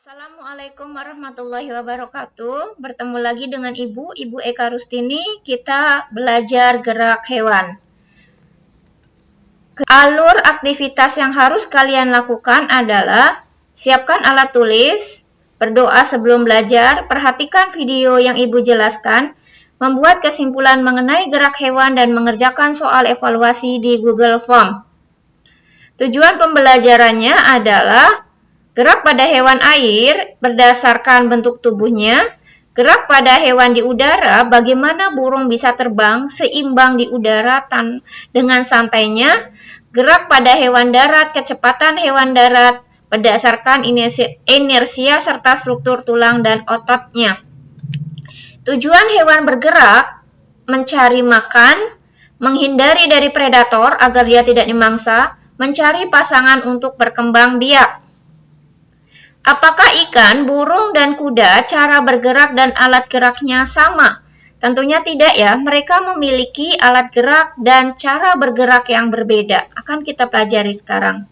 Assalamualaikum warahmatullahi wabarakatuh. Bertemu lagi dengan Ibu Eka Rustini. Kita belajar gerak hewan. Alur aktivitas yang harus kalian lakukan adalah siapkan alat tulis, berdoa sebelum belajar, perhatikan video yang Ibu jelaskan, membuat kesimpulan mengenai gerak hewan dan mengerjakan soal evaluasi di Google Form. Tujuan pembelajarannya adalah gerak pada hewan air berdasarkan bentuk tubuhnya, gerak pada hewan di udara, bagaimana burung bisa terbang seimbang di udara dengan santainya, gerak pada hewan darat, kecepatan hewan darat berdasarkan inersia serta struktur tulang dan ototnya. Tujuan hewan bergerak mencari makan, menghindari dari predator agar dia tidak dimangsa, mencari pasangan untuk berkembang biak. Apakah ikan, burung, dan kuda cara bergerak dan alat geraknya sama? Tentunya tidak ya, mereka memiliki alat gerak dan cara bergerak yang berbeda. Akan kita pelajari sekarang.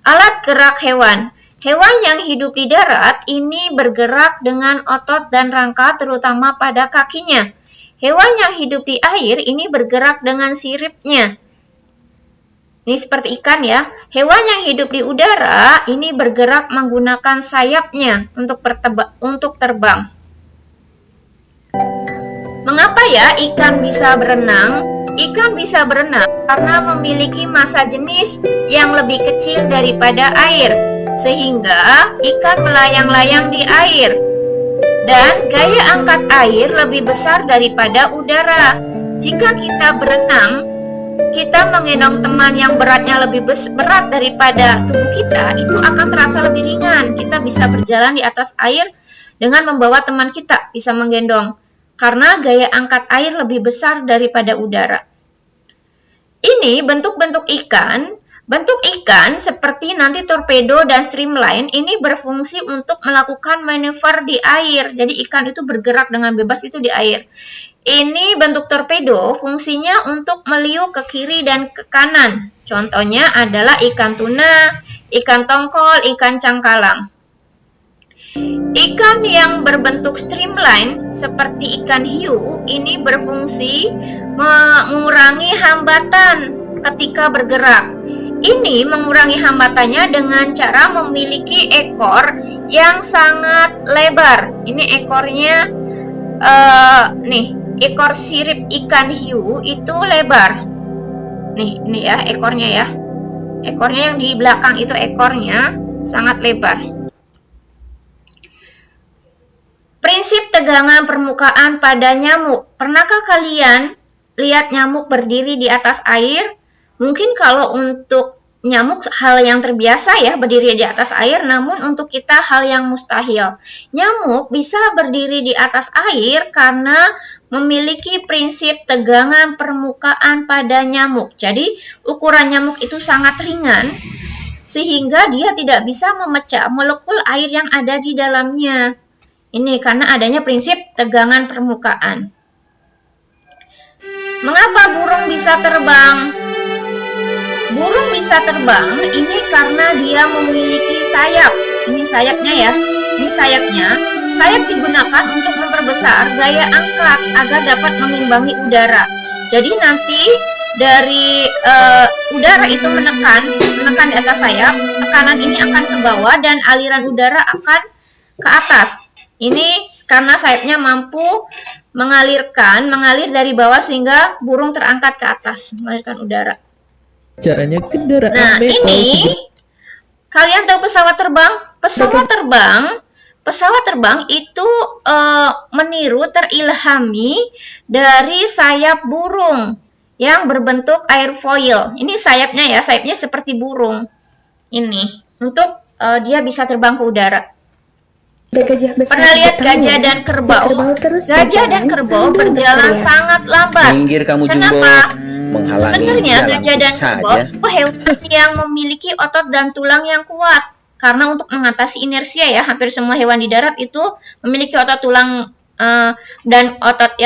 Alat gerak hewan. Hewan yang hidup di darat ini bergerak dengan otot dan rangka terutama pada kakinya. Hewan yang hidup di air ini bergerak dengan siripnya. Ini seperti ikan ya. Hewan yang hidup di udara ini bergerak menggunakan sayapnya untuk terbang. Mengapa ya ikan bisa berenang? Ikan bisa berenang karena memiliki massa jenis yang lebih kecil daripada air, sehingga ikan melayang-layang di air. Dan gaya angkat air lebih besar daripada udara. Jika kita berenang, kita menggendong teman yang beratnya lebih berat daripada tubuh kita, itu akan terasa lebih ringan. Kita bisa berjalan di atas air dengan membawa teman kita, bisa menggendong. Karena gaya angkat air lebih besar daripada udara. Ini bentuk-bentuk ikan. Bentuk ikan seperti nanti torpedo dan streamline ini berfungsi untuk melakukan manuver di air. Jadi ikan itu bergerak dengan bebas itu di air. Ini bentuk torpedo fungsinya untuk meliuk ke kiri dan ke kanan. Contohnya adalah ikan tuna, ikan tongkol, ikan cangkalang. Ikan yang berbentuk streamline seperti ikan hiu ini berfungsi mengurangi hambatan ketika bergerak. Ini mengurangi hambatannya dengan cara memiliki ekor yang sangat lebar. Ini ekornya, ekor sirip ikan hiu itu lebar. Nih, ini ya ekornya ya. Ekornya yang di belakang itu ekornya sangat lebar. Prinsip tegangan permukaan pada nyamuk. Pernahkah kalian lihat nyamuk berdiri di atas air? Mungkin kalau untuk nyamuk hal yang terbiasa ya berdiri di atas air, namun untuk kita hal yang mustahil. Nyamuk bisa berdiri di atas air karena memiliki prinsip tegangan permukaan pada nyamuk. Jadi ukuran nyamuk itu sangat ringan sehingga dia tidak bisa memecah molekul air yang ada di dalamnya. Ini karena adanya prinsip tegangan permukaan. Mengapa burung bisa terbang? Burung bisa terbang ini karena dia memiliki sayap. Ini sayapnya ya. Ini sayapnya. Sayap digunakan untuk memperbesar gaya angkat agar dapat mengimbangi udara. Jadi nanti dari udara itu menekan di atas sayap, tekanan ini akan ke bawah dan aliran udara akan ke atas. Ini karena sayapnya mampu mengalir dari bawah sehingga burung terangkat ke atas, mengalirkan udara. Caranya kendaraan Nah, ini kalian tahu pesawat terbang? Pesawat terbang itu meniru terilhami dari sayap burung yang berbentuk airfoil. Ini sayapnya ya, sayapnya seperti burung. Ini untuk dia bisa terbang ke udara. Pernah lihat gajah dan kerbau? Gajah dan kerbau berjalan sangat lambat. Kenapa? Sebenarnya gajah dan kerbau itu hewan yang memiliki otot dan tulang yang kuat. Karena untuk mengatasi inersia ya, hampir semua hewan di darat itu memiliki tulang dan otot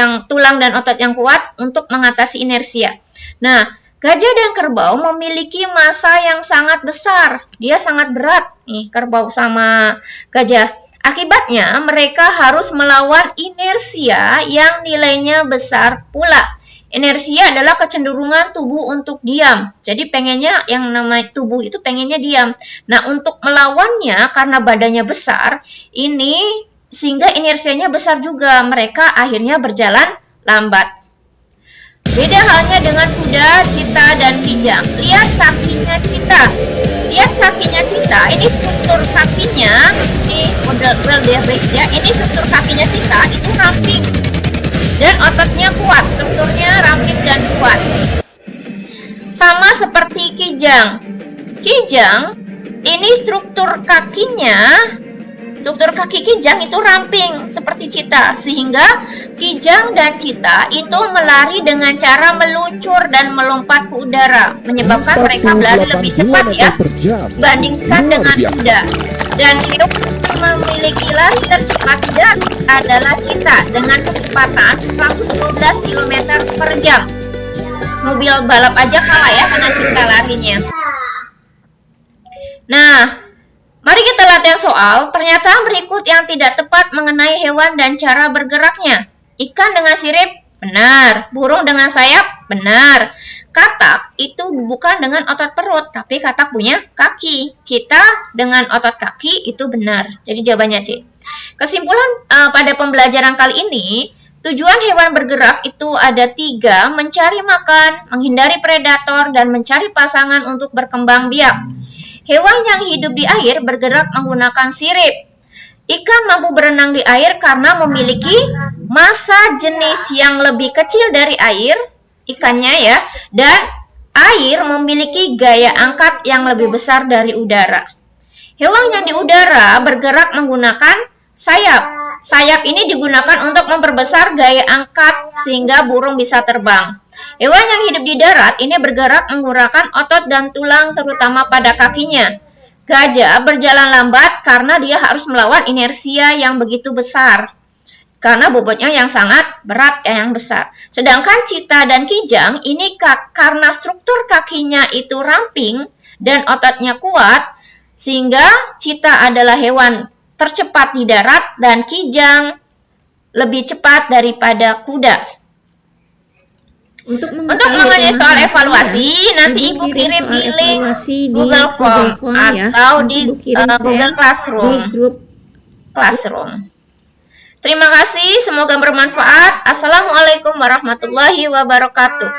yang kuat untuk mengatasi inersia. Nah, gajah dan kerbau memiliki massa yang sangat besar. Dia sangat berat. nih kerbau sama gajah. Akibatnya mereka harus melawan inersia yang nilainya besar pula. Inersia adalah kecenderungan tubuh untuk diam. Jadi pengennya yang namanya tubuh itu pengennya diam. Nah, untuk melawannya karena badannya besar, ini sehingga inersianya besar juga. Mereka akhirnya berjalan lambat. Beda halnya dengan kuda, cita, dan kijang. Lihat kakinya cita. Lihat kakinya cita. Ini struktur kakinya, ini model race ya. Ini struktur kakinya cita itu ramping. Dan ototnya kuat, strukturnya ramping dan kuat. Sama seperti kijang. Kijang, ini struktur kaki kijang itu ramping seperti cita. Sehingga kijang dan cita itu melari dengan cara meluncur dan melompat ke udara. Menyebabkan mereka berlari lebih cepat ya, bandingkan dengan kuda. Dan hewan yang memiliki lari tercepat adalah cita dengan kecepatan 112 km per jam. Mobil balap aja kalah ya dengan cita larinya. Nah, mari kita latihan soal. Pernyataan berikut yang tidak tepat mengenai hewan dan cara bergeraknya. Ikan dengan sirip, benar. Burung dengan sayap, benar. Katak itu bukan dengan otot perut, tapi katak punya kaki. Cita dengan otot kaki itu benar. Jadi jawabannya C. Kesimpulan pada pembelajaran kali ini, tujuan hewan bergerak itu ada 3, mencari makan, menghindari predator, dan mencari pasangan untuk berkembang biak. Hewan yang hidup di air bergerak menggunakan sirip. Ikan mampu berenang di air karena memiliki massa jenis yang lebih kecil dari air, ikannya ya, dan air memiliki gaya angkat yang lebih besar dari udara. Hewan yang di udara bergerak menggunakan sayap. Sayap ini digunakan untuk memperbesar gaya angkat sehingga burung bisa terbang. Hewan yang hidup di darat ini bergerak menggunakan otot dan tulang terutama pada kakinya. Gajah berjalan lambat karena dia harus melawan inersia yang begitu besar. Karena bobotnya yang sangat berat yang besar. Sedangkan cita dan kijang ini karena struktur kakinya itu ramping dan ototnya kuat, sehingga cita adalah hewan tercepat di darat dan kijang lebih cepat daripada kuda. Untuk mengenai soal evaluasi, nanti Ibu kirim di link Google Form atau di Google Classroom. Terima kasih, semoga bermanfaat. Assalamualaikum warahmatullahi wabarakatuh.